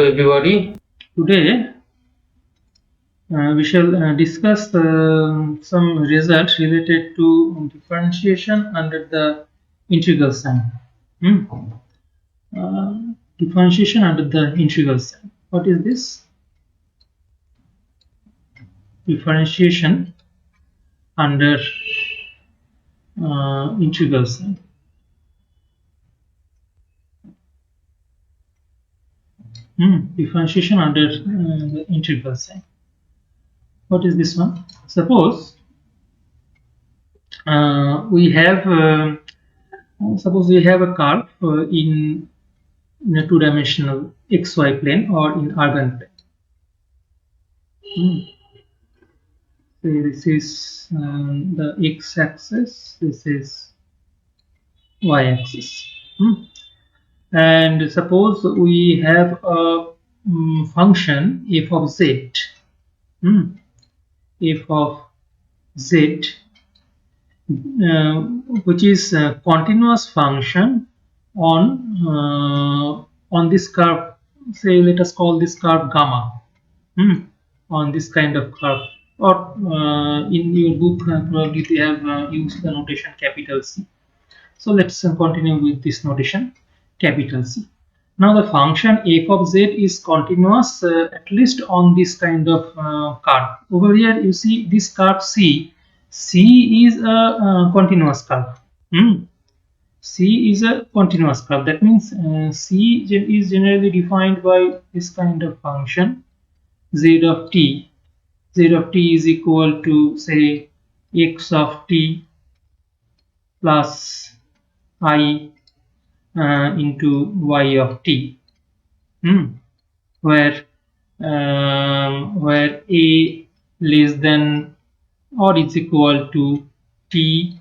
everybody. Today we shall discuss some results related to differentiation under the integral sign. Hmm. Differentiation under the integral sign. What is this? Differentiation under integral sign. Differentiation under the integral sign. What is this one? Suppose we have a curve in a two-dimensional xy plane or in organ plane. So this is the x-axis, this is y-axis. And suppose we have a function f of z, f of z, which is a continuous function on this curve. Say, let us call this curve gamma. On this kind of curve, or in your book probably they have used the notation capital C. So let's continue with this notation capital C. Now the function f of z is continuous at least on this kind of curve. Over here you see this curve C. C is a continuous curve. C is a continuous curve. That means C is generally defined by this kind of function z of t. Z of t is equal to, say, x of t plus I into y of t, where a less than or is equal to t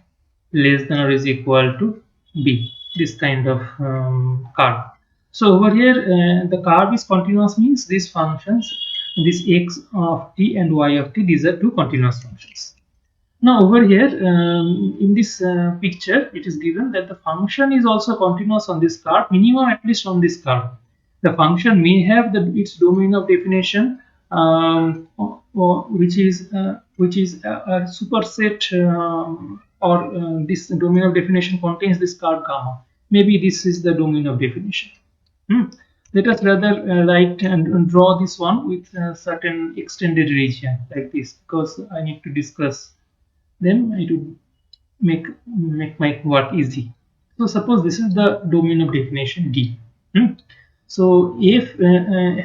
less than or is equal to b. This kind of curve. So over here the curve is continuous, means these functions, this x of t and y of t, these are two continuous functions. Now over here in this picture it is given that the function is also continuous on this curve, minimum at least on this curve. The function may have its domain of definition which is a superset or this domain of definition contains this curve gamma. Maybe this is the domain of definition. Let us rather write and draw this one with a certain extended region like this, because I need to discuss, then it would make my work easy. So suppose this is the domain of definition D. So if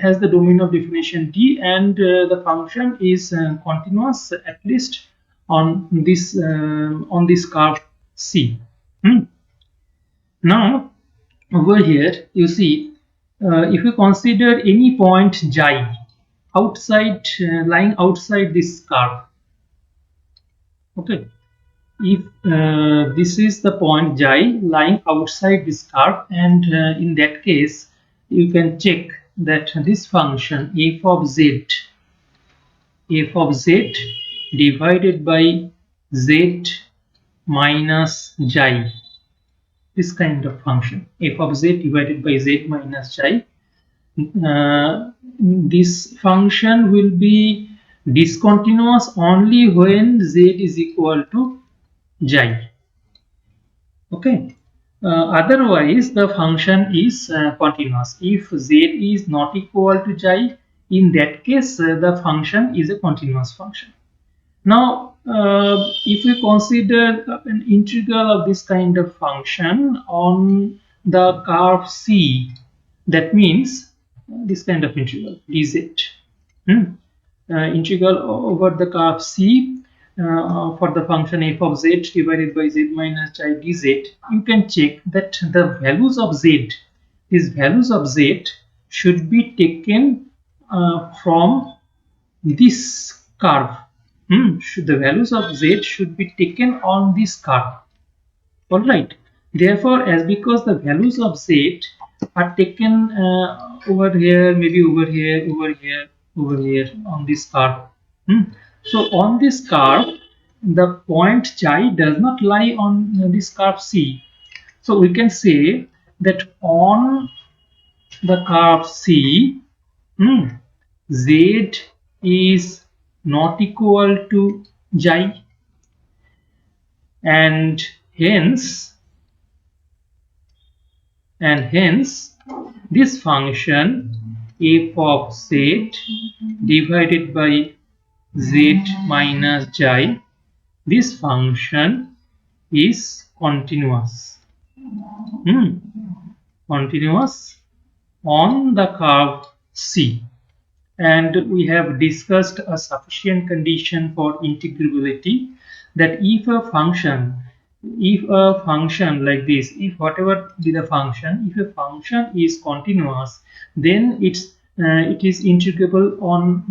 has the domain of definition D and the function is continuous at least on this curve C. Now over here you see if you consider any point xi outside lying outside this curve. Okay, if this is the point xi lying outside this curve, and in that case you can check that this function f of z divided by z minus xi, this kind of function f of z divided by z minus xi, this function will be discontinuous only when z is equal to xi. Okay, otherwise the function is continuous. If z is not equal to xi, in that case the function is a continuous function. Now if we consider an integral of this kind of function on the curve C, that means this kind of integral dz, integral over the curve C for the function f of z divided by z minus xi dz, you can check that the values of z, these values of z should be taken from this curve. The values of z should be taken on this curve. All right. Therefore, because the values of z are taken over here, maybe over here, over here, over here on this curve. So on this curve, the point xi does not lie on this curve C. So we can say that on the curve C, Hmm. Z is not equal to xi, and hence this function f of z divided by z minus xi, this function is continuous. Hmm. Continuous on the curve C. And we have discussed a sufficient condition for integrability, that if a function like this, if whatever be the function, if a function is continuous, then it is integrable on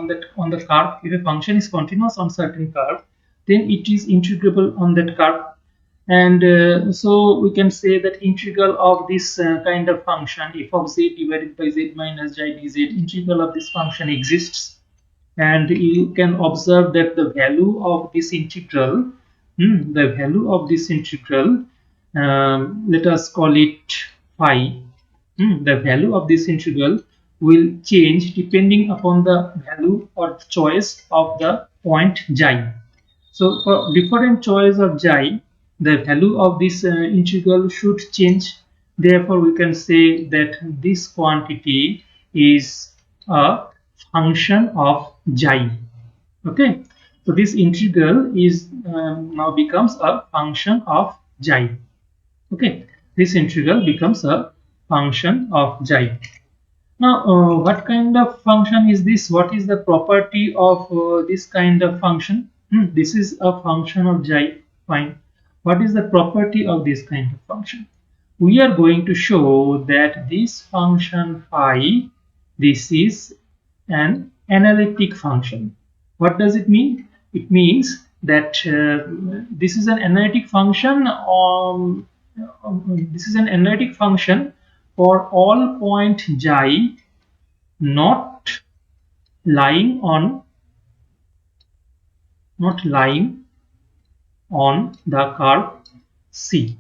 the curve. If a function is continuous on certain curve, then it is integrable on that curve. And so we can say that integral of this kind of function f of z divided by z minus j dz, integral of this function exists. And you can observe that the value of this integral, the value of this integral, let us call it phi. The value of this integral will change depending upon the value or choice of the point xi. So for different choice of xi, the value of this integral should change. Therefore, we can say that this quantity is a function of xi. Okay, so this integral is now becomes a function of xi. Okay, this integral becomes a function of xi. Now, what kind of function is this? What is the property of this kind of function? This is a function of xi. Fine. What is the property of this kind of function? We are going to show that this function phi, this is an analytic function. What does it mean? It means that this is an analytic function. This is an analytic function for all point xi not lying on the curve C.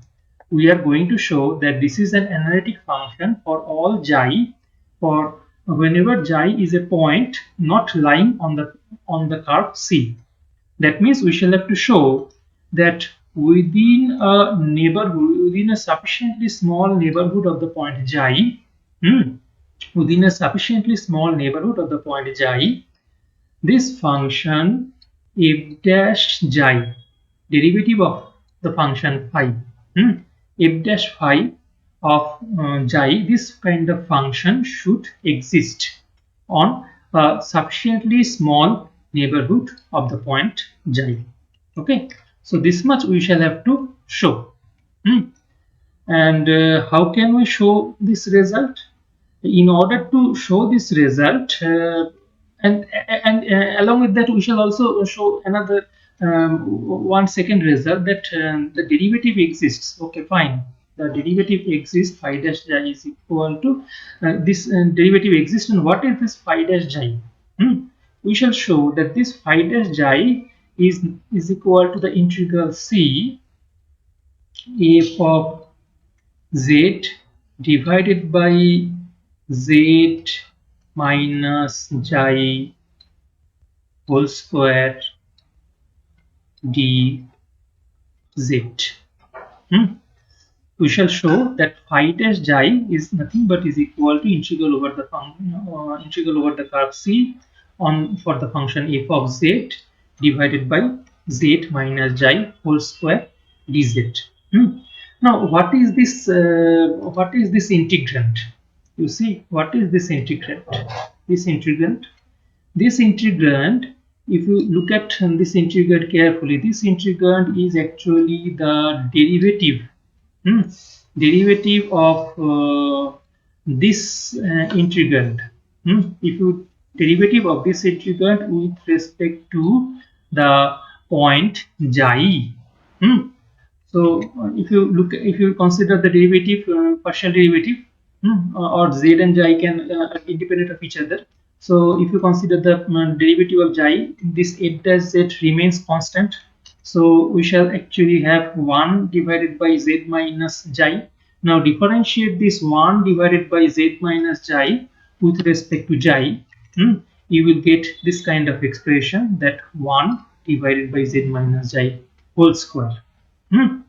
We are going to show that this is an analytic function for all xi, for whenever xi is a point not lying on the curve C. That means we shall have to show that within a neighborhood, within a sufficiently small neighborhood of the point xi, within a sufficiently small neighborhood of the point xi, this function f dash xi, derivative of the function phi, f dash phi of xi, this kind of function should exist on a sufficiently small neighborhood of the point xi. Okay, so this much we shall have to show. And how can we show this result? In order to show this result, and along with that, we shall also show another one second result, that the derivative exists. Okay, fine. The derivative exists. Phi dash xi is equal to this derivative exists. And what is this phi dash xi? We shall show that this phi dash xi is equal to the integral c f of z divided by z minus xi whole square dz. We shall show that phi dash xi is nothing but is equal to integral over the integral over the curve C on for the function f of z divided by z minus xi whole square dz. Now, what is this? What is this integrand? You see, what is this integrand? This integrand. This integrand, if you look at this integrand carefully, this integrand is actually the derivative, derivative of this integrand. If you derivative of this integrand with respect to the point xi. So if you consider the derivative, partial derivative, or z and xi can independent of each other. So if you consider the derivative of xi, this f dash z remains constant. So we shall actually have 1 divided by z minus xi. Now differentiate this 1 divided by z minus xi with respect to xi, you will get this kind of expression, that 1 divided by z minus xi whole square. Hmm.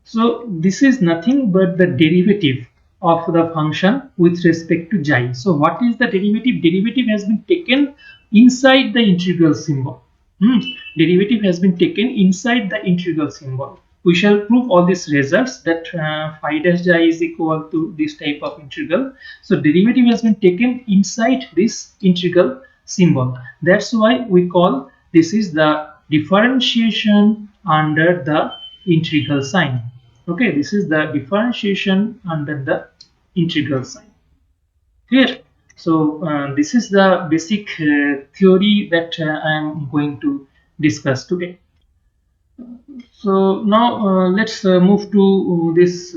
So this is nothing but the derivative of the function with respect to xi. So what is the derivative? Derivative has been taken inside the integral symbol. Hmm. Derivative has been taken inside the integral symbol. We shall prove all these results, that phi dash xi is equal to this type of integral. So derivative has been taken inside this integral symbol. That's why we call this is the differentiation under the integral sign. Okay, this is the differentiation under the integral sign. Clear? So this is the basic theory that I am going to discuss today. So now let's move to this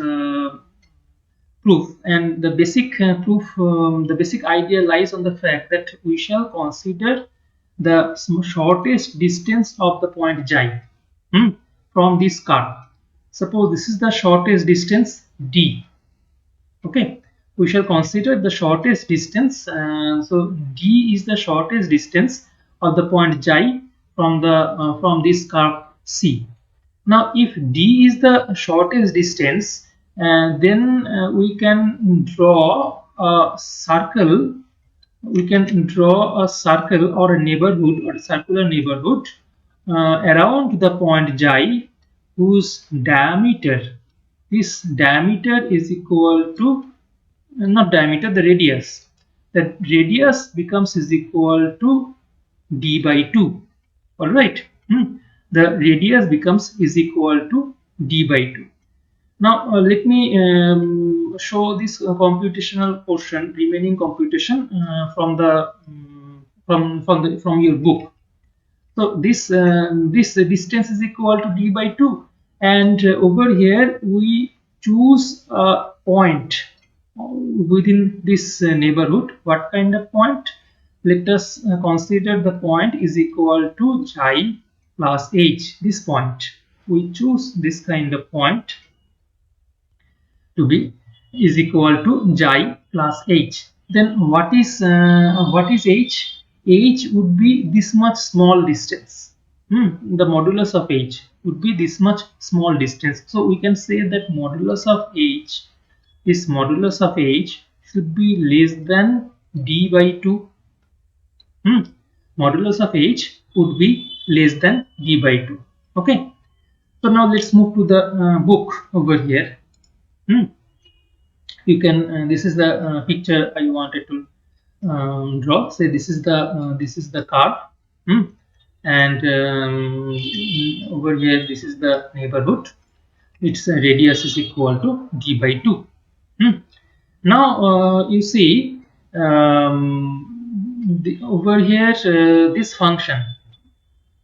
proof, and the basic proof, the basic idea lies on the fact that we shall consider the shortest distance of the point xi from this curve. Suppose this is the shortest distance d. Okay, we shall consider the shortest distance. So d is the shortest distance of the point xi from this curve c. Now, if d is the shortest distance, then we can draw a circle. We can draw a circle or a neighborhood or a circular neighborhood around the point xi, whose diameter, this diameter is equal to, not diameter, the radius. The radius becomes is equal to d by 2. All right. The radius becomes is equal to d by 2. Now let me show this computational portion, remaining computation from the from your book. So this distance is equal to d by 2, and over here we choose a point within this neighborhood. What kind of point? Let us consider the point is equal to xi plus h. This point, we choose this kind of point to be is equal to xi plus h. Then what is h? H would be this much small distance. The modulus of h would be this much small distance. So we can say that modulus of h, this modulus of h should be less than d by 2. Modulus of h would be less than d by 2. Okay. So now let's move to the book over here. You can this is the picture I wanted to draw. Say this is the curve, and over here this is the neighborhood. Its radius is equal to d by 2. Now you see, over here this function,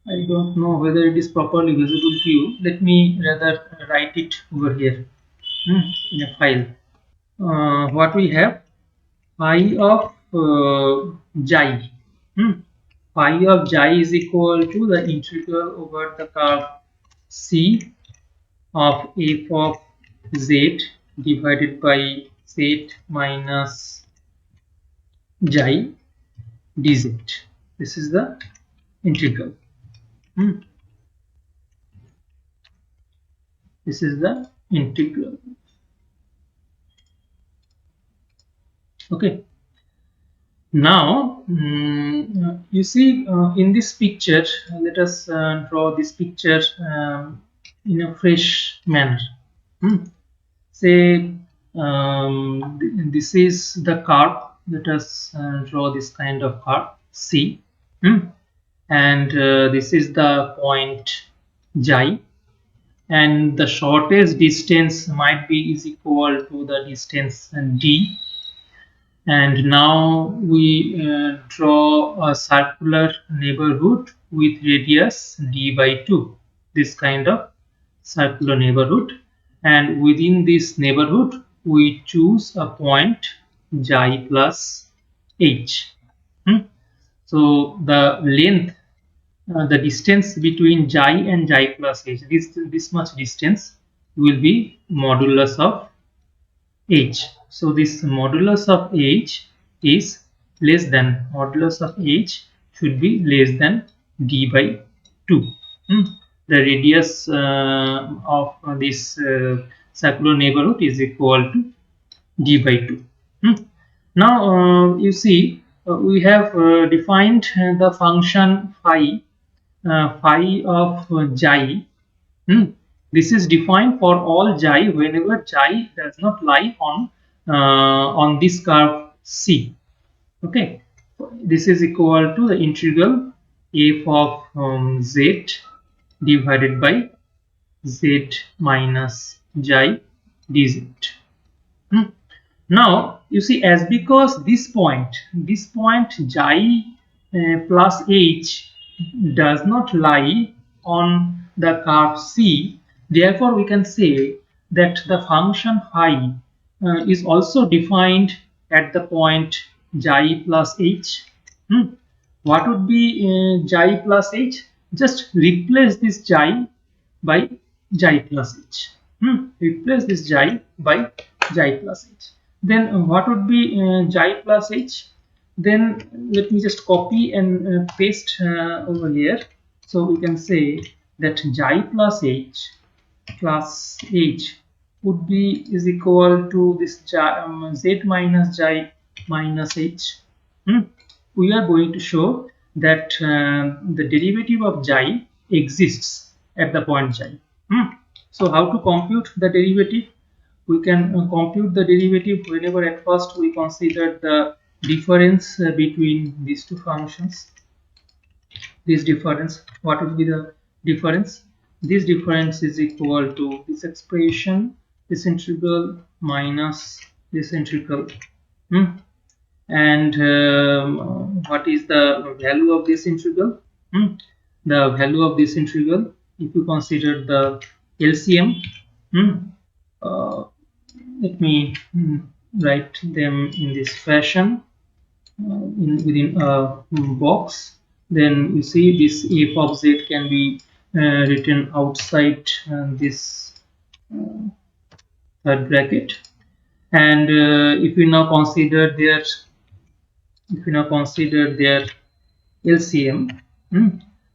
I don't know whether it is properly visible to you. Let me rather write it over here in a file. What we have, phi of xi. Phi of xi is equal to the integral over the curve c of f of z divided by z minus xi dz. This is the integral. This is the integral. Okay. Now you see in this picture, let us draw this picture in a fresh manner. Say this is the curve. Let us draw this kind of curve C, and this is the point xi, and the shortest distance might be is equal to the distance d. And now we draw a circular neighborhood with radius d by 2, this kind of circular neighborhood, and within this neighborhood we choose a point xi plus h. So the length, the distance between xi and xi plus h, this much distance will be modulus of h. So this modulus of h is less than modulus of h should be less than d by 2. The radius of this circular neighborhood is equal to d by 2. Now you see we have defined the function phi of xi. This is defined for all xi whenever xi does not lie on this curve C. Okay, this is equal to the integral f of z divided by z minus xi dz. Now you see, as because this point xi plus h does not lie on the curve C, therefore we can say that the function phi is also defined at the point xi plus h. What would be xi plus h? Just replace this xi by xi plus h. Replace this xi by xi plus h. Then what would be xi plus h? Then let me just copy and paste over here. So we can say that xi plus h would be is equal to this z minus xi minus h. We are going to show that the derivative of xi exists at the point xi. So how to compute the derivative? We can compute the derivative whenever at first we consider the difference between these two functions. This difference, what would be the difference? This difference is equal to this expression, this integral minus this integral. And what is the value of this integral? The value of this integral, if you consider the LCM, uh, let me write them in this fashion within a box. Then you see this f of z can be written outside this third bracket. And if we now consider their LCM,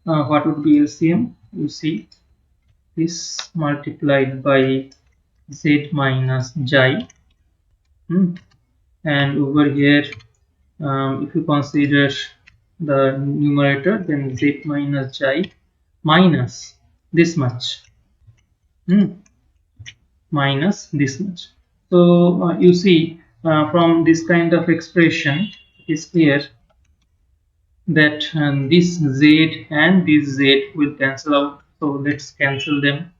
what would be LCM? You see this multiplied by z minus xi, and over here if you consider the numerator, then z minus xi minus this much, minus this much. So you see from this kind of expression it is clear that this z and this z will cancel out. So let's cancel them.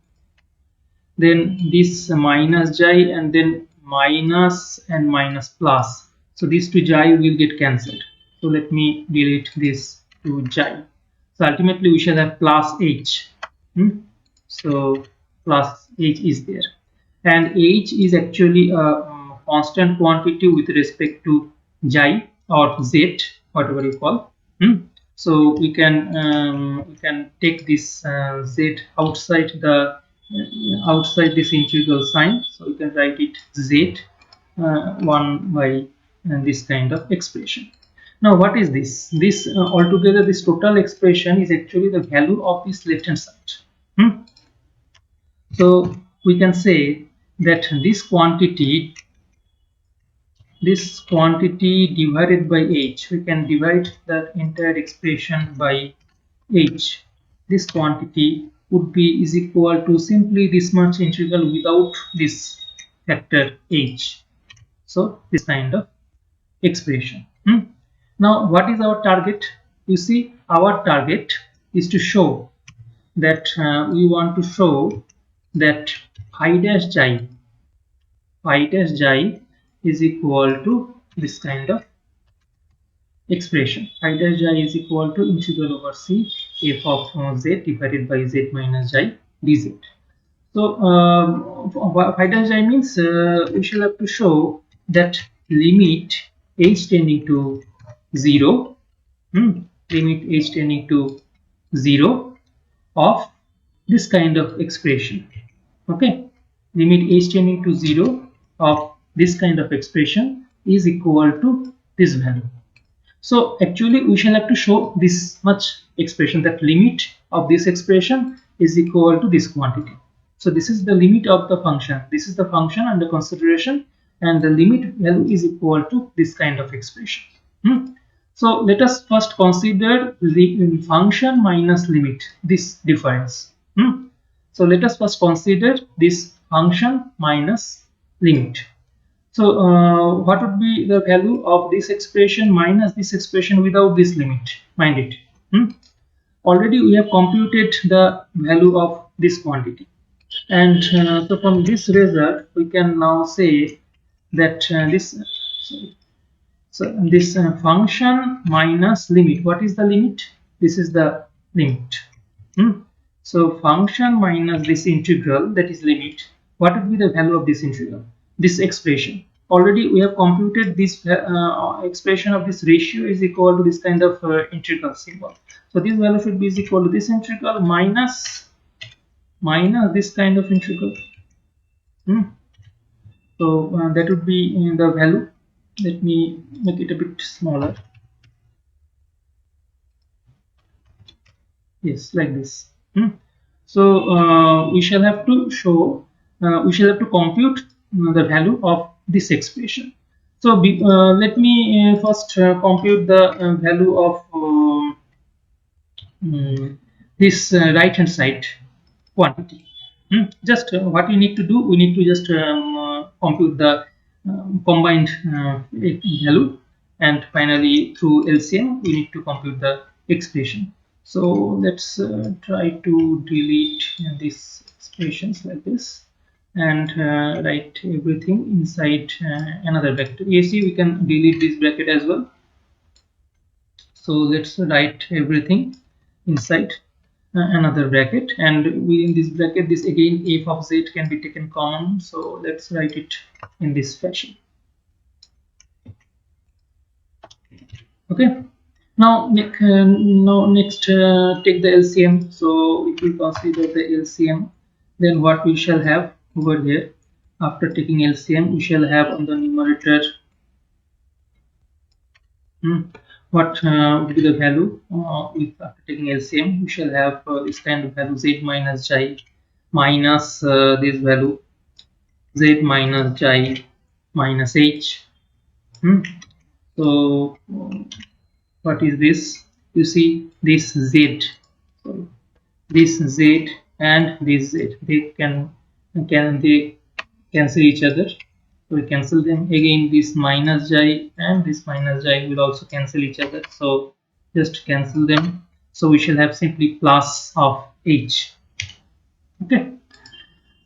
Then this minus xi and then minus and minus plus. So these two xi will get cancelled. So let me delete this to xi. So ultimately we shall have plus h. So plus h is there, and h is actually a constant quantity with respect to xi or z, whatever you call. So we can take this z outside this integral sign, so you can write it z 1 by this kind of expression. Now what is this? This altogether, this total expression is actually the value of this left hand side. So we can say that this quantity divided by h, we can divide the entire expression by h. This quantity would be is equal to simply this much integral without this factor h. So this kind of expression. Now what is our target? You see, our target is to show that we want to show that phi dash xi is equal to this kind of expression. Phi dash xi is equal to integral over c f of z divided by z minus xi dz. So phi dash xi means we shall have to show that limit h tending to 0, limit h tending to 0 of this kind of expression. Okay, limit h tending to 0 of this kind of expression is equal to this value. So actually we shall have to show this much expression, that limit of this expression is equal to this quantity. So this is the limit of the function. This is the function under consideration, and the limit value is equal to this kind of expression. So let us first consider the function minus limit, this difference. So let us first consider this function minus limit. So what would be the value of this expression minus this expression without this limit? Mind it. Already we have computed the value of this quantity. And so from this result, we can now say that this function minus limit. What is the limit? This is the limit. So function minus this integral, that is limit. What would be the value of this integral? This expression. Already we have computed this expression of this ratio is equal to this kind of integral symbol. So this value should be is equal to this integral minus this kind of integral. So that would be in the value. Let me make it a bit smaller. Yes, like this. So we shall have to show, we shall have to compute the value of this expression. So let me first compute the value of this right hand side quantity. Just what we need to do, we need to just compute the combined value, and finally through LCM we need to compute the expression. So let's try to delete these expressions like this, and write everything inside another bracket. You see, we can delete this bracket as well. So let's write everything inside another bracket, and within this bracket, this again f of z can be taken common. So let's write it in this fashion. Okay. Now next take the LCM. So if we consider the LCM, then what we shall have over here, after taking LCM, we shall have on the numerator what will be the value with after taking LCM. We shall have this kind of value z minus j minus this value z minus j minus h. So what is this? You see this z, so this z and this z, they can they cancel each other. So we cancel them. Again this minus j and this minus j will also cancel each other, so just cancel them. So we shall have simply plus of h. Okay.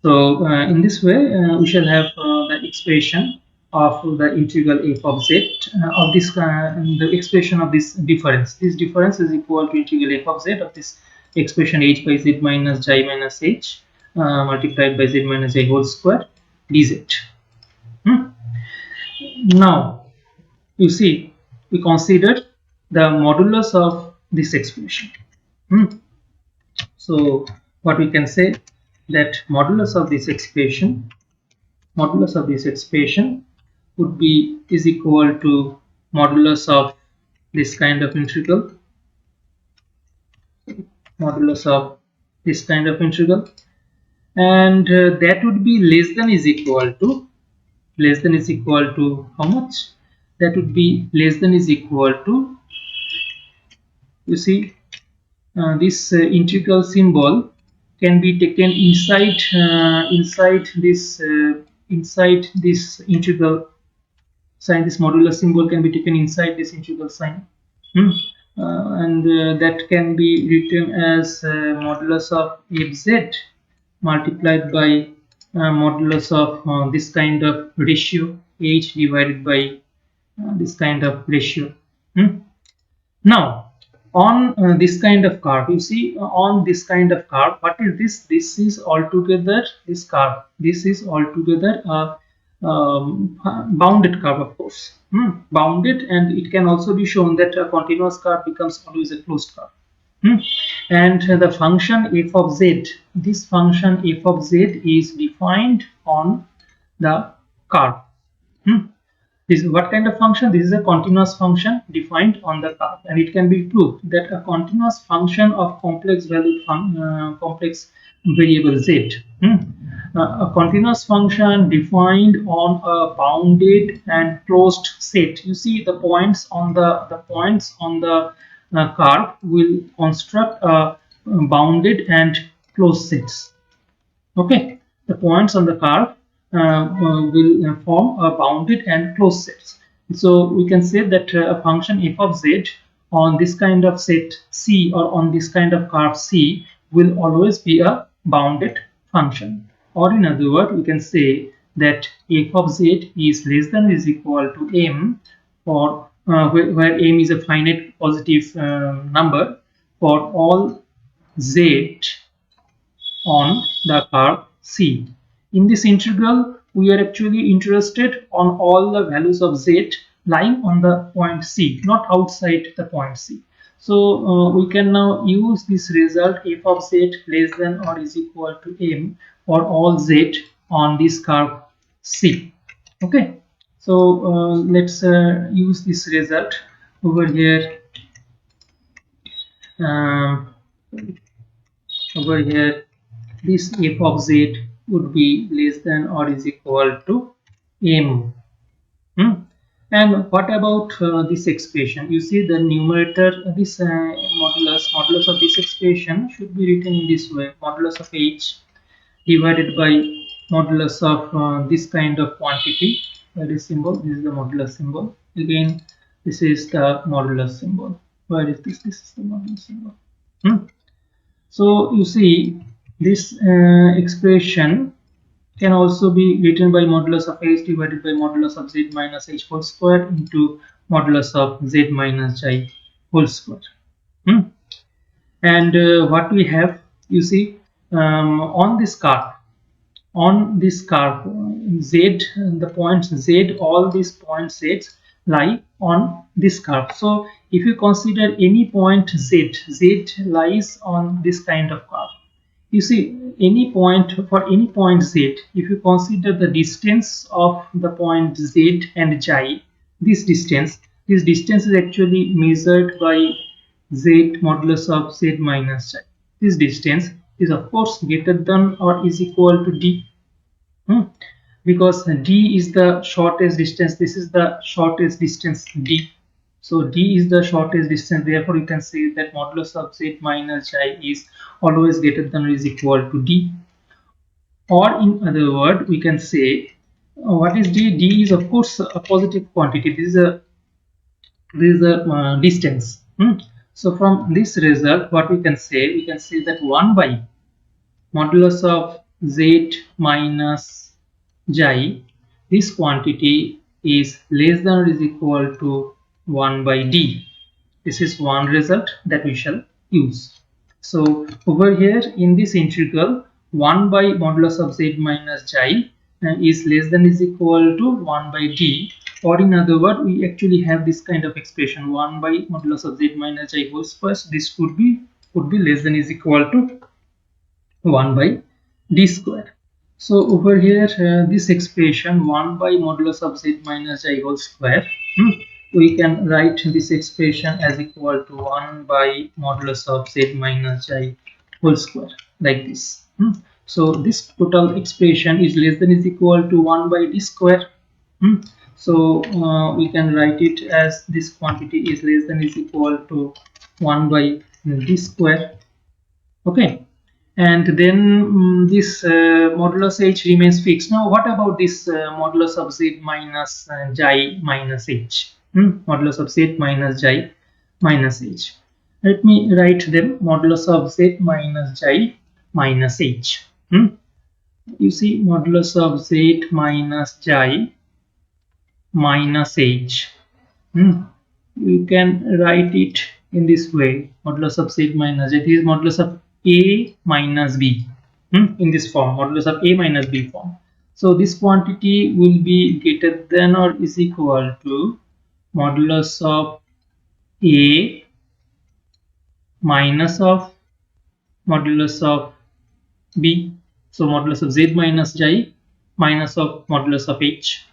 So in this way we shall have the expression of the integral f of z of this the expression of this difference. This difference is equal to integral f of z of this expression h by z minus j minus h multiplied by z minus j whole square dz. Now you see, we considered the modulus of this expression. So what we can say, that modulus of this expression would be is equal to modulus of this kind of integral, and that would be less than is equal to how much? That would be less than is equal to, you see, this integral symbol can be taken inside this integral sign. This modulus symbol can be taken inside this integral sign. And that can be written as modulus of fz multiplied by modulus of this kind of ratio h divided by this kind of ratio. Now on this kind of curve, you see, on this kind of curve, what is this? This is altogether this curve. This is altogether a bounded curve, of course. Bounded, and it can also be shown that a continuous curve becomes always a closed curve. And the function f of z, this function f of z is defined on the curve. This is what kind of function? This is a continuous function defined on the curve, and it can be proved that a continuous function of complex valued complex variable z, a continuous function defined on a bounded and closed set. You see the points on the curve will construct a bounded and closed sets. Okay, the points on the curve will form a bounded and closed sets. So we can say that a function f of z on this kind of set C or on this kind of curve C will always be a bounded function. Or in other words, we can say that f of z is less than or is equal to m for where m is a finite positive number for all z on the curve C. In this integral, we are actually interested on all the values of z lying on the point C, not outside the point C. So we can now use this result f of z less than or is equal to m for all z on this curve C. Okay, so let's use this result over here. Um, Over here, this f of z would be less than or is equal to m. And what about this expression? You see the numerator, this modulus of this expression should be written in this way: modulus of h divided by modulus of this kind of quantity. Where is symbol? This is the modulus symbol. Again, this is the modulus symbol. Where is this? This is the modulus symbol. So you see this expression can also be written by modulus of h divided by modulus of z minus h whole square into modulus of z minus j whole square. And what we have, you see, on this curve, z, the points z, all these point sets lie on this curve. So if you consider any point z lies on this kind of curve. You see, for any point z, if you consider the distance of the point z and j, this distance is actually measured by z modulus of z minus j. This distance is of course greater than or is equal to d. Because d is the shortest distance. This is the shortest distance d. So d is the shortest distance. Therefore, you can say that modulus of z minus j is always greater than or is equal to d. Or in other word, we can say what is d? D is of course a positive quantity. This is a distance. So from this result, what we can say? We can say that 1 by modulus of z minus j, this quantity is less than or is equal to 1 by d. This is one result that we shall use. So over here in this integral, 1 by modulus of z minus j is less than or is equal to 1 by d, or in other words, we actually have this kind of expression: 1 by modulus of z minus j whole square. This would be less than or is equal to 1 by d square. So over here, this expression 1 by modulus of z minus j whole square, we can write this expression as equal to 1 by modulus of z minus j whole square, like this. So this total expression is less than is equal to 1 by d square. So we can write it as this quantity is less than is equal to 1 by d square. Okay, and then this modulus h remains fixed. Now what about this modulus of z minus j minus h? Modulus of z minus j minus h. Let me write them: modulus of z minus j minus h. You see, modulus of z minus j minus h. You can write it in this way: modulus of z minus j. This is modulus of a minus b, in this form, modulus of a minus b form. So this quantity will be greater than or is equal to modulus of a minus of modulus of b. So modulus of z minus j minus of modulus of h.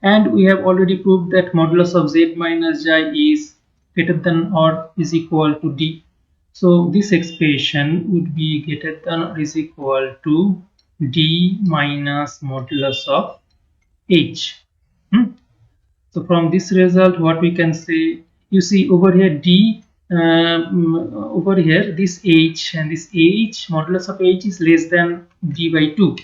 And we have already proved that modulus of z minus j is greater than or is equal to d. So this expression would be greater than or is equal to d minus modulus of h. So from this result, what we can say, you see over here d, over here this h and this h, modulus of h is less than d by 2.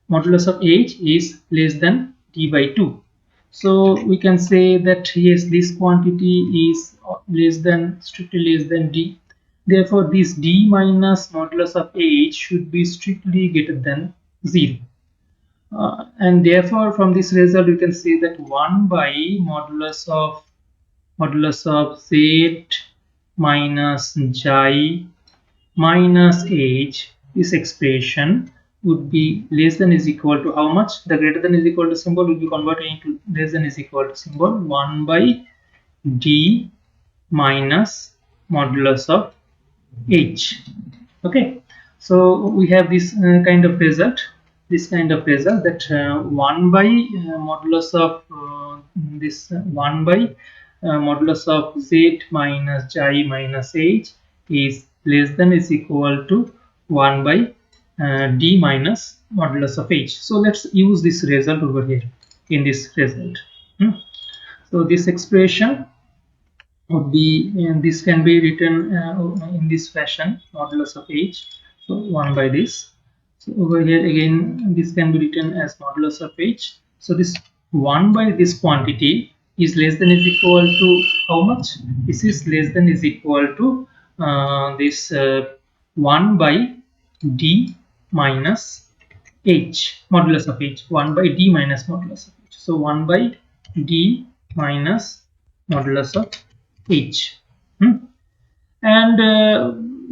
Modulus of h is less than d by 2. So we can say that yes, this quantity is less than, strictly less than d. Therefore, this d minus modulus of h should be strictly greater than 0. And therefore from this result we can say that 1 by modulus of z minus j minus h, this expression would be less than is equal to how much? The greater than is equal to symbol will be converted into less than is equal to symbol 1 by d minus modulus of h. Okay, so we have this kind of result, that 1 by modulus of this 1 by modulus of z minus j minus h is less than is equal to 1 by d minus modulus of h. So let's use this result over here in this result. So this expression would be, and this can be written in this fashion, modulus of h, so 1 by this. So over here again this can be written as modulus of h. So this 1 by this quantity is less than is equal to how much? This is less than is equal to this 1 by d minus h, modulus of h, 1 by d minus modulus of h. So 1 by d minus modulus of h. And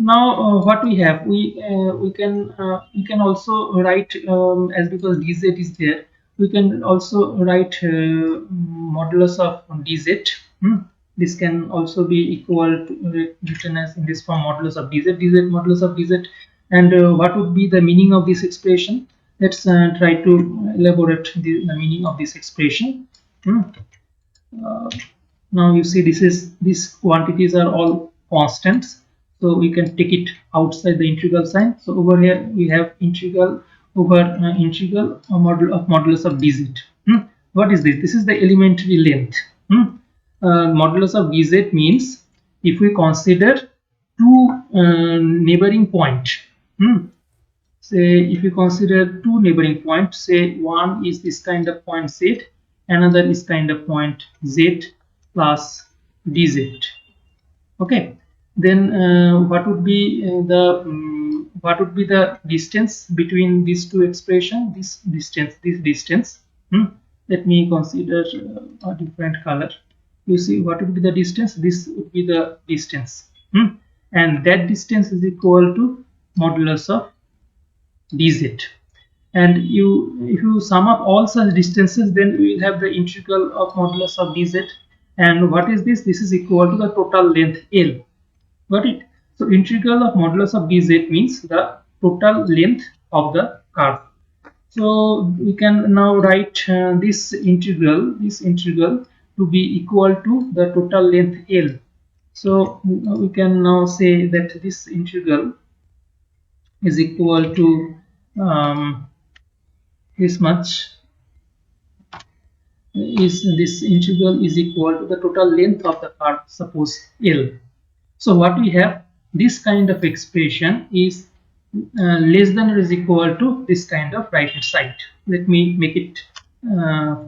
now what we have, we can also write, as because dz is there, we can also write modulus of dz. This can also be equal to written as in this form, modulus of dz modulus of dz. And what would be the meaning of this expression? Let's try to elaborate the meaning of this expression. Uh, Now you see these quantities are all constants, so we can take it outside the integral sign. So over here we have integral over integral modulus of dz. What is this? This is the elementary length. Modulus of dz means if we consider two neighboring point. Say if you consider two neighboring points, say one is this kind of point z, another is kind of point z plus dz. Okay, then what would be the distance between these two expressions? This distance. Let me consider a different color. You see what would be the distance? This would be the distance. And that distance is equal to modulus of dz. And if you sum up all such distances, then we will have the integral of modulus of dz. And what is this? This is equal to the total length L. Got it? So integral of modulus of dz means the total length of the curve. So we can now write this integral to be equal to the total length L. So we can now say that this integral is equal to this much, is this integral is equal to the total length of the curve, suppose L. So what we have, this kind of expression is less than or is equal to this kind of right hand side. Let me make it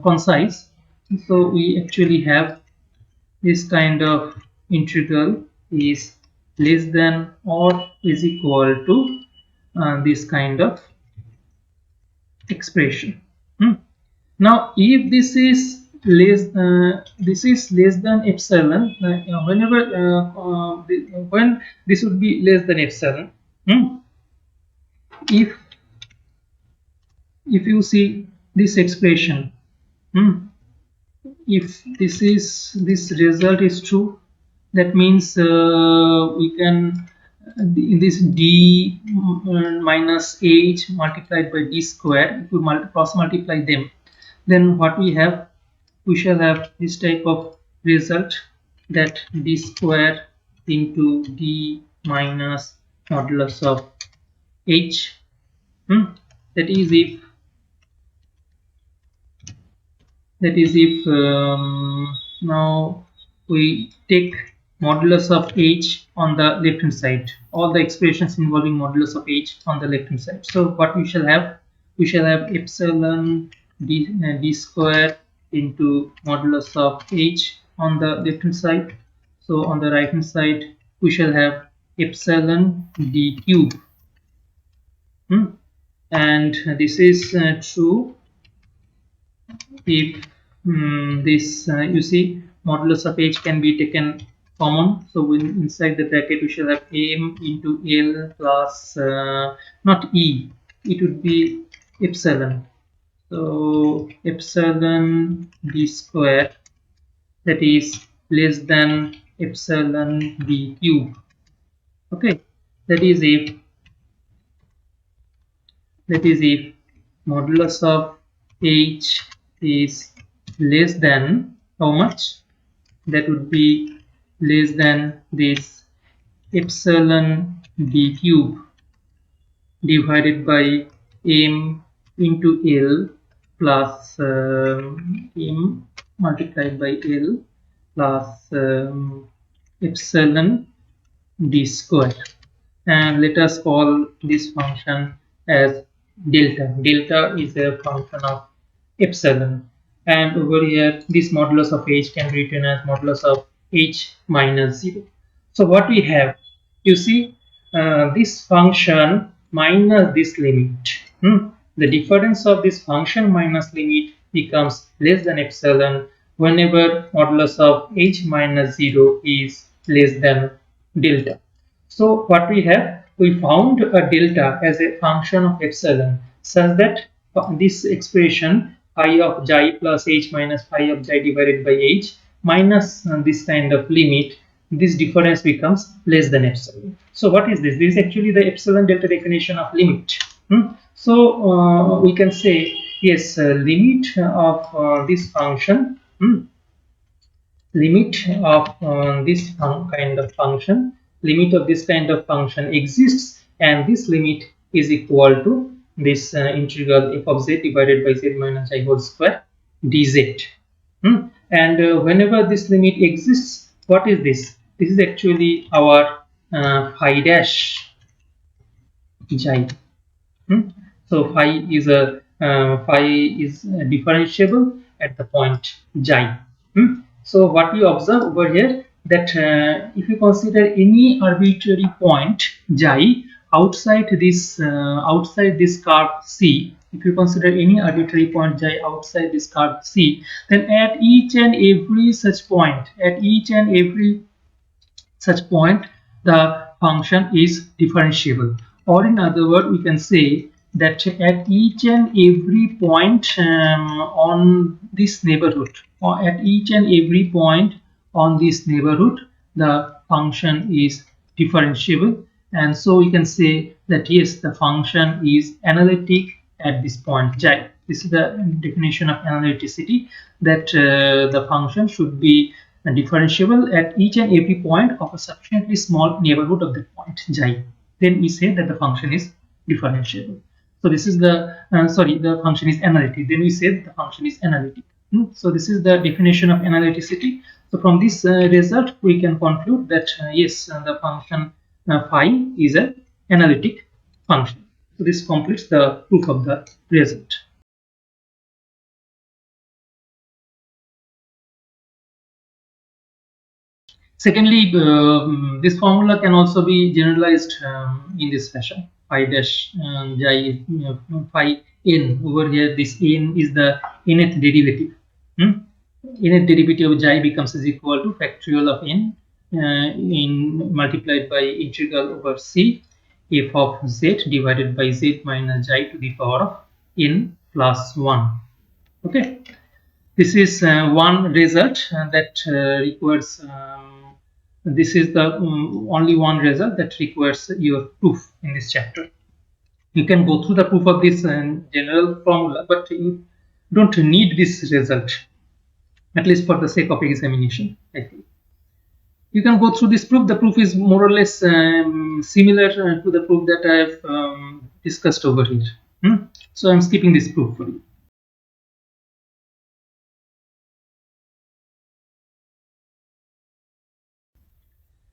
concise. So we actually have this kind of integral is less than or is equal to this kind of expression. Now if this is less than epsilon, when this would be less than epsilon, if you see this expression, if this result is true, that means we can this d minus h multiplied by d square, if we cross multiply them, Then what we have, we shall have this type of result, that d square into d minus modulus of h. That is if now we take modulus of h on the left hand side, all the expressions involving modulus of h on the left hand side. So what we shall have, we shall have epsilon d square into modulus of h on the left hand side. So on the right hand side we shall have epsilon d cube. And this is true if this you see modulus of h can be taken common. So when inside the bracket we shall have m into l plus not e, it would be epsilon. So epsilon d square, that is less than epsilon d cube. Okay, that is if modulus of h is less than how much, that would be less than this epsilon d cube divided by m into l plus m multiplied by l plus epsilon d square. And let us call this function as delta. Delta is a function of epsilon, and over here this modulus of h can be written as modulus of h minus 0. So what we have, you see, this function minus this limit, the difference of this function minus limit becomes less than epsilon whenever modulus of h minus 0 is less than delta. So what we have, we found a delta as a function of epsilon such that this expression phi of xi plus h minus phi of xi divided by h minus this kind of limit, this difference becomes less than epsilon. So what is this? This is actually the epsilon delta definition of limit. So we can say yes, limit of this function, limit of limit of this kind of function exists, and this limit is equal to this integral f of z divided by z minus I whole square dz. And whenever this limit exists, what is this? This is actually our phi dash xi. So phi is differentiable at the point xi. So what we observe over here, that if you consider any arbitrary point xi outside this curve C, if you consider any arbitrary point xi outside this curve C, then at each and every such point, the function is differentiable. Or in other words, we can say that at each and every point on this neighborhood, or at each and every point on this neighborhood, the function is differentiable. And so we can say that yes, the function is analytic at this point xi. This is the definition of analyticity, that the function should be differentiable at each and every point of a sufficiently small neighborhood of the point xi. Then we say that the function is differentiable. So this is the the function is analytic. Then we say the function is analytic. So this is the definition of analyticity. So from this result, we can conclude that yes, the function phi is an analytic function. So this completes the proof of the result. Secondly, this formula can also be generalized in this fashion: phi dash xi phi n. Over here, this n is the nth derivative. Nth derivative of xi becomes is equal to factorial of n in multiplied by integral over c f of z divided by z minus xi to the power of n plus 1. Okay, this is one result that requires this is the only one result that requires your proof in this chapter. You can go through the proof of this general formula, but don't need this result, at least for the sake of examination, I think. You can go through this proof. The proof is more or less similar to the proof that I have discussed over here. So I'm skipping this proof for you.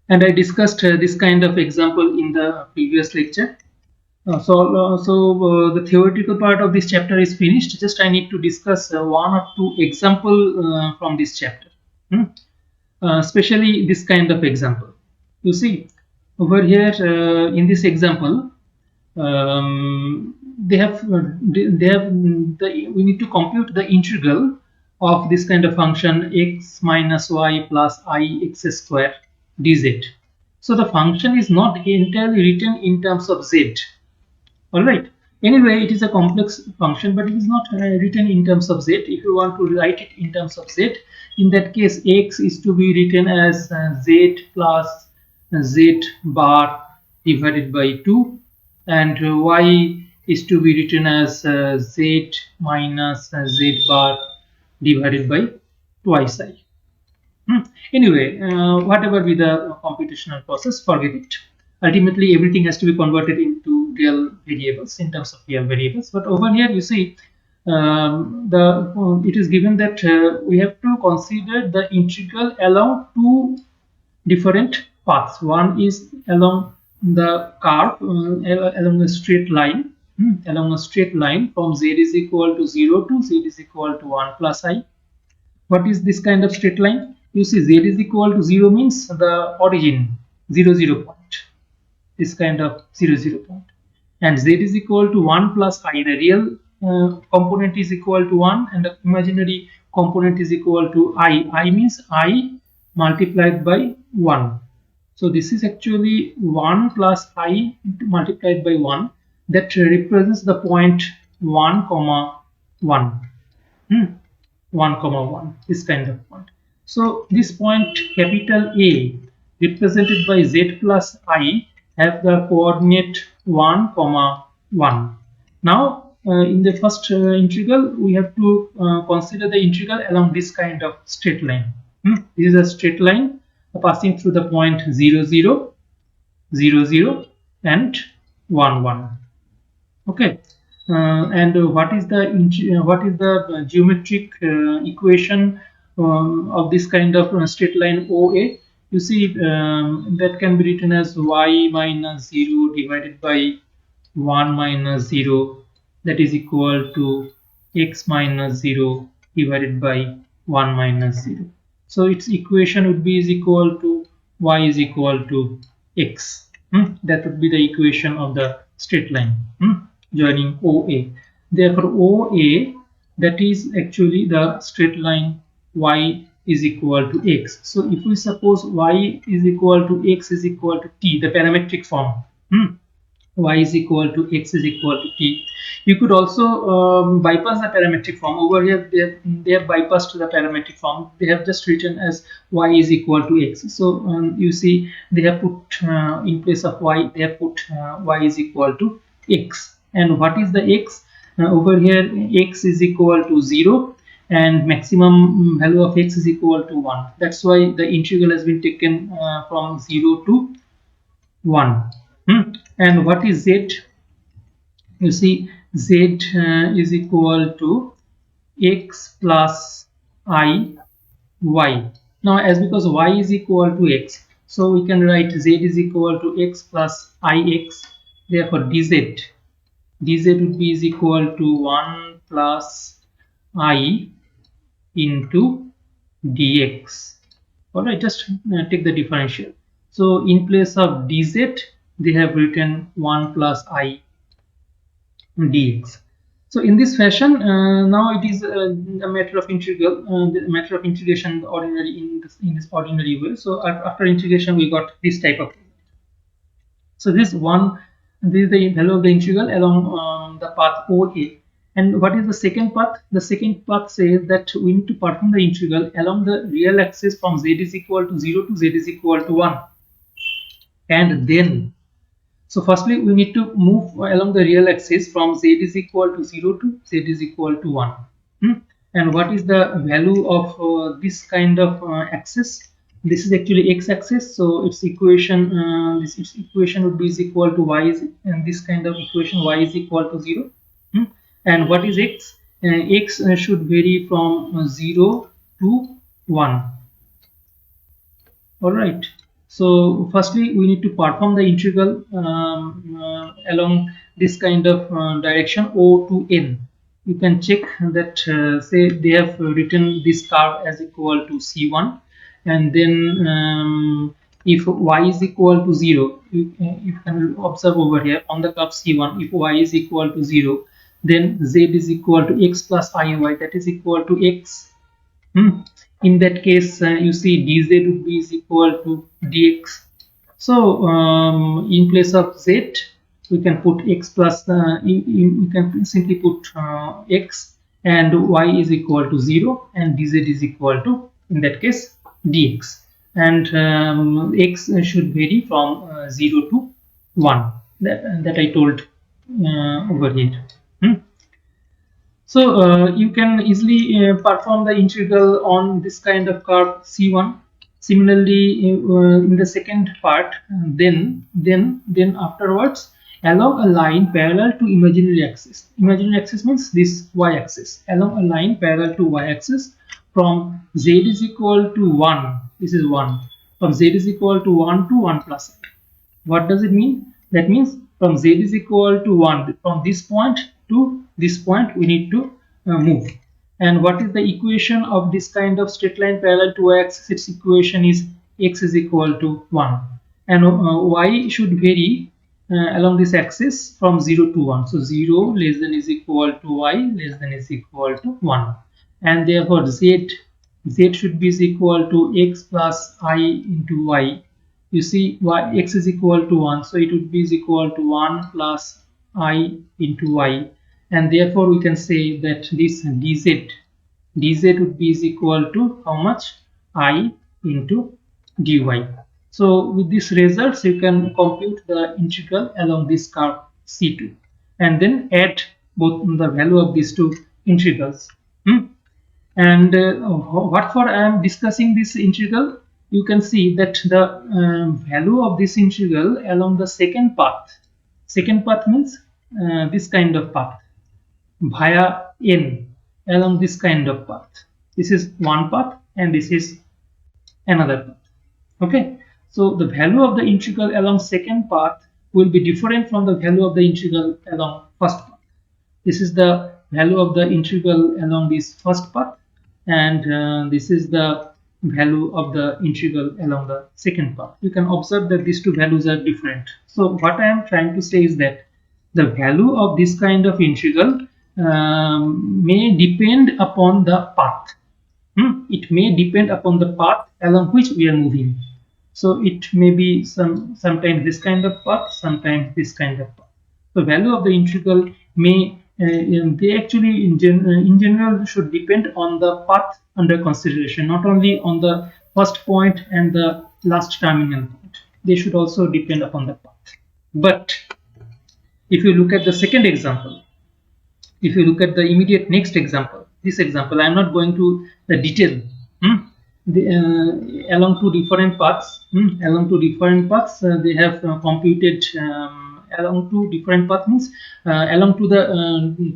And I discussed this kind of example in the previous lecture. The theoretical part of this chapter is finished. Just I need to discuss one or two example from this chapter. Especially this kind of example. You see, over here in this example, we need to compute the integral of this kind of function x minus y plus I x square dz. So the function is not entirely written in terms of z. All right. Anyway, it is a complex function, but it is not written in terms of z. If you want to write it in terms of z, in that case, x is to be written as z plus z bar divided by 2, and y is to be written as z minus z bar divided by twice I. Anyway, whatever be the computational process, forget it. Ultimately, everything has to be converted into real variables in terms of real variables. But over here, you see, it is given that we have to consider the integral along two different paths. One is along the curve, along a straight line, along a straight line from z is equal to 0 to z is equal to 1 plus I. What is this kind of straight line? You see, z is equal to 0 means the origin 0 0 point, this kind of 0 0 point, and z is equal to 1 plus I. The real component is equal to 1 and the imaginary component is equal to I means I multiplied by 1. So this is actually 1 plus I multiplied by 1, that represents the point 1 comma 1. 1 comma 1, this kind of point. So this point capital A represented by z plus I have the coordinate 1 comma 1. Now in the first integral, we have to consider the integral along this kind of straight line. This is a straight line passing through the point 0 0 0 0 and 1 1. Okay. And what is the geometric equation of this kind of straight line OA? You see, that can be written as y minus 0 divided by 1 minus 0, that is equal to x minus 0 divided by 1 minus 0. So its equation would be is equal to y is equal to x. That would be the equation of the straight line joining OA. Therefore, OA, that is actually the straight line y is equal to x. So if we suppose y is equal to x is equal to t, the parametric form, y is equal to x is equal to t. You could also bypass the parametric form. Over here they have bypassed the parametric form. They have just written as y is equal to x. So you see, they have put in place of y, they have put y is equal to x. And what is the x? Over here x is equal to 0 and maximum value of x is equal to 1. That's why the integral has been taken from 0 to 1. And what is z? You see, z is equal to x plus I y. Now as because y is equal to x, so we can write z is equal to x plus ix. Therefore dz would be is equal to 1 plus I into dx. Alright, just take the differential. So in place of dz, they have written 1 plus I dx. So in this fashion, now it is a matter of integral, the matter of integration ordinary in this ordinary way. So after integration, we got this type of. So this is the value of the integral along the path OA. And what is the second path? The second path says that we need to perform the integral along the real axis from z is equal to 0 to z is equal to 1. And then, so firstly we need to move along the real axis from z is equal to 0 to z is equal to 1. And what is the value of this kind of axis? This is actually x-axis, so its equation, its equation would be is equal to y is, and this kind of equation y is equal to 0. Hmm? And what is x? X should vary from 0 to 1. All right. So firstly, we need to perform the integral along this kind of direction O to N. You can check that say they have written this curve as equal to C1, and then if y is equal to 0, you can observe over here on the curve C1, if y is equal to 0, then z is equal to x plus iy, that is equal to x. In that case, you see dz would be is equal to dx. So in place of z, we can put x plus, we can simply put x, and y is equal to 0, and dz is equal to, in that case, dx. And x should vary from 0 to 1. That I told over here. So you can easily perform the integral on this kind of curve C1. Similarly, in the second part, then afterwards, along a line parallel to imaginary axis. Imaginary axis means this y-axis. Along a line parallel to y-axis from z is equal to 1. This is 1. From z is equal to 1 to 1 plus I. What does it mean? That means from z is equal to 1, from this point to this point we need to move. And what is the equation of this kind of straight line parallel to y-axis? Its equation is x is equal to 1, and y should vary along this axis from 0 to 1. So 0 less than is equal to y less than is equal to 1, and therefore z should be is equal to x plus I into y. You see x is equal to 1, so it would be is equal to 1 plus I into y, and therefore we can say that this dz would be is equal to how much? I into dy. So with these results you can compute the integral along this curve C2, and then add both the value of these two integrals. And what for I am discussing this integral, you can see that the value of this integral along the second path means this kind of path via n, along this kind of path. This is one path and this is another path. Okay, so the value of the integral along second path will be different from the value of the integral along first path. This is the value of the integral along this first path, and this is the value of the integral along the second path. You can observe that these two values are different. So what I am trying to say is that the value of this kind of integral may depend upon the path. It may depend upon the path along which we are moving. So it may be sometimes this kind of path, sometimes this kind of path. The value of the integral may they actually in general should depend on the path under consideration, not only on the first point and the last terminal point. They should also depend upon the path. But if you look at the second example, if you look at the immediate next example, this example, I am not going to the detail. Along two different paths, they have computed along two different paths means along to the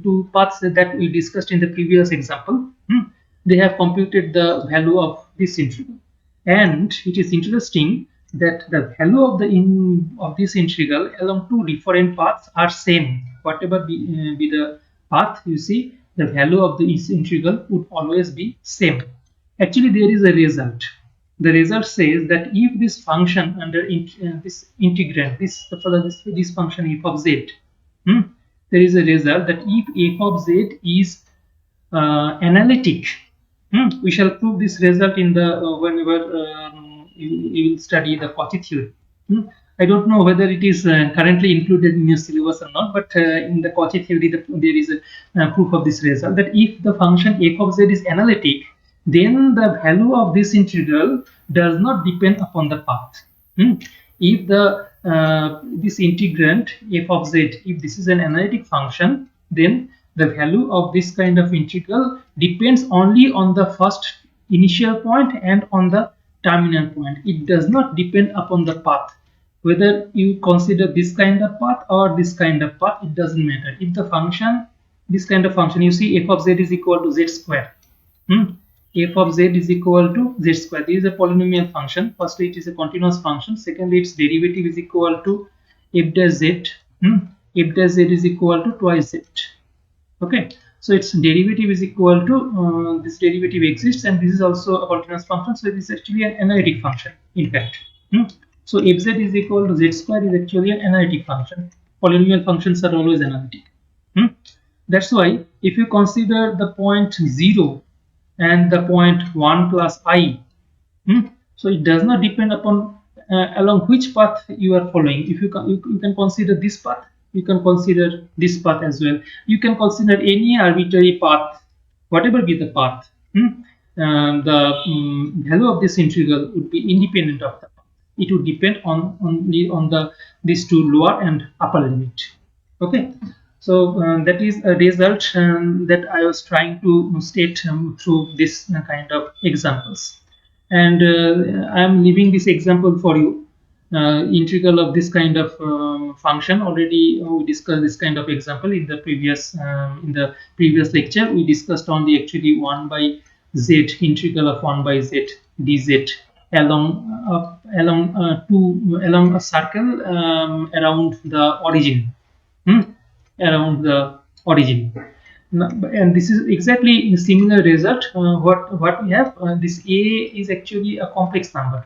two paths that we discussed in the previous example. They have computed the value of this integral, and it is interesting that the value of this integral along two different paths are same. Whatever be the path, you see the value of this integral would always be same. Actually, there is a result. The result says that if this function under this integrand, this function f of z, there is a result that if f of z is analytic, we shall prove this result in the whenever you will study the Cauchy theory. I don't know whether it is currently included in your syllabus or not, but in the Cauchy theory, there is a proof of this result that if the function f of z is analytic, then the value of this integral does not depend upon the path. If the this integrand f of z, if this is an analytic function, then the value of this kind of integral depends only on the first initial point and on the terminal point. It does not depend upon the path. Whether you consider this kind of path or this kind of path, it doesn't matter. If the function, this kind of function, you see f of z is equal to z square. F of z is equal to z square. This is a polynomial function. Firstly, it is a continuous function. Secondly, its derivative is equal to f dash z. F dash z is equal to twice z. Okay, so its derivative is equal to this derivative exists, and this is also a continuous function, so it is actually an analytic function in fact. So fz is equal to z square is actually an analytic function. Polynomial functions are always analytic. That's why if you consider the point 0 and the point 1 plus I, so it does not depend upon along which path you are following. If you can consider this path, you can consider this path as well. You can consider any arbitrary path, whatever be the path. The value of this integral would be independent of the path. It would depend on the these two lower and upper limit. Okay, so that is a result that I was trying to state through this kind of examples. And I am leaving this example for you. Integral of this kind of function, already we discussed this kind of example in the previous lecture. We discussed on the actually 1 by z, integral of 1 by z dz along along a circle around the origin. Around the origin. And this is exactly a similar result. What we have, this a is actually a complex number.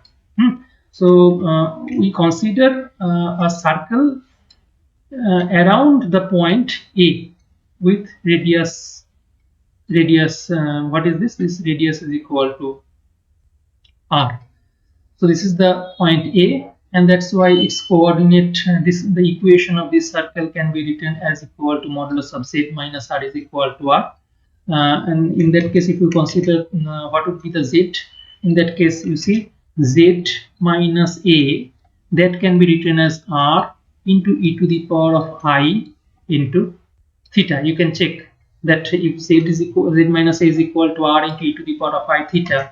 So we consider a circle around the point a with radius. What is this? This radius is equal to r. So this is the point a, and that's why its coordinate, the equation of this circle can be written as equal to modulus of z minus r is equal to r. And in that case, if you consider what would be the z, in that case you see z minus a, that can be written as r into e to the power of I into theta. You can check that if z minus a is equal to r into e to the power of I theta,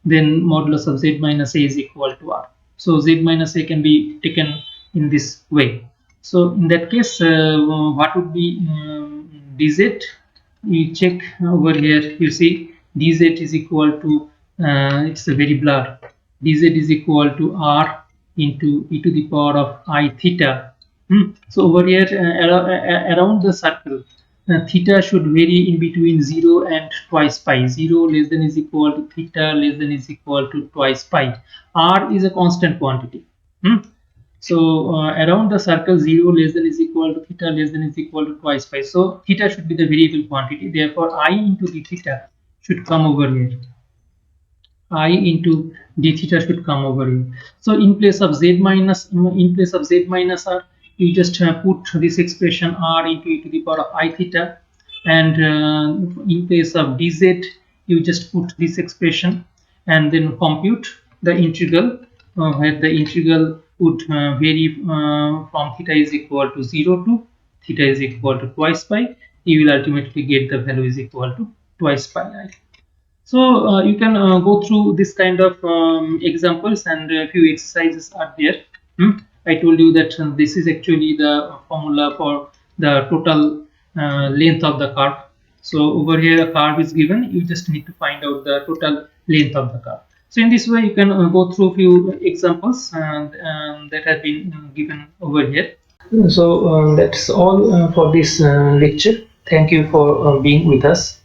then modulus of z minus a is equal to r. So z minus a can be taken in this way. So in that case, what would be dz? You check over here, you see dz is equal to, it's a very blur, dz is equal to r into e to the power of I theta. So over here around the circle, theta should vary in between 0 and twice pi. 0 less than is equal to theta less than is equal to twice pi. R is a constant quantity. So around the circle, 0 less than is equal to theta less than is equal to twice pi. So theta should be the variable quantity. Therefore, I into d theta should come over here. I into d theta should come over here. So in place of z minus r, you just put this expression r into e to the power of I theta, and in place of dz, you just put this expression and then compute the integral, where the integral would vary from theta is equal to 0 to theta is equal to twice pi. You will ultimately get the value is equal to twice pi. So you can go through this kind of examples, and a few exercises are there. I told you that this is actually the formula for the total length of the curve. So over here a curve is given, you just need to find out the total length of the curve. So in this way you can go through a few examples that have been given over here. So that's all for this lecture. Thank you for being with us.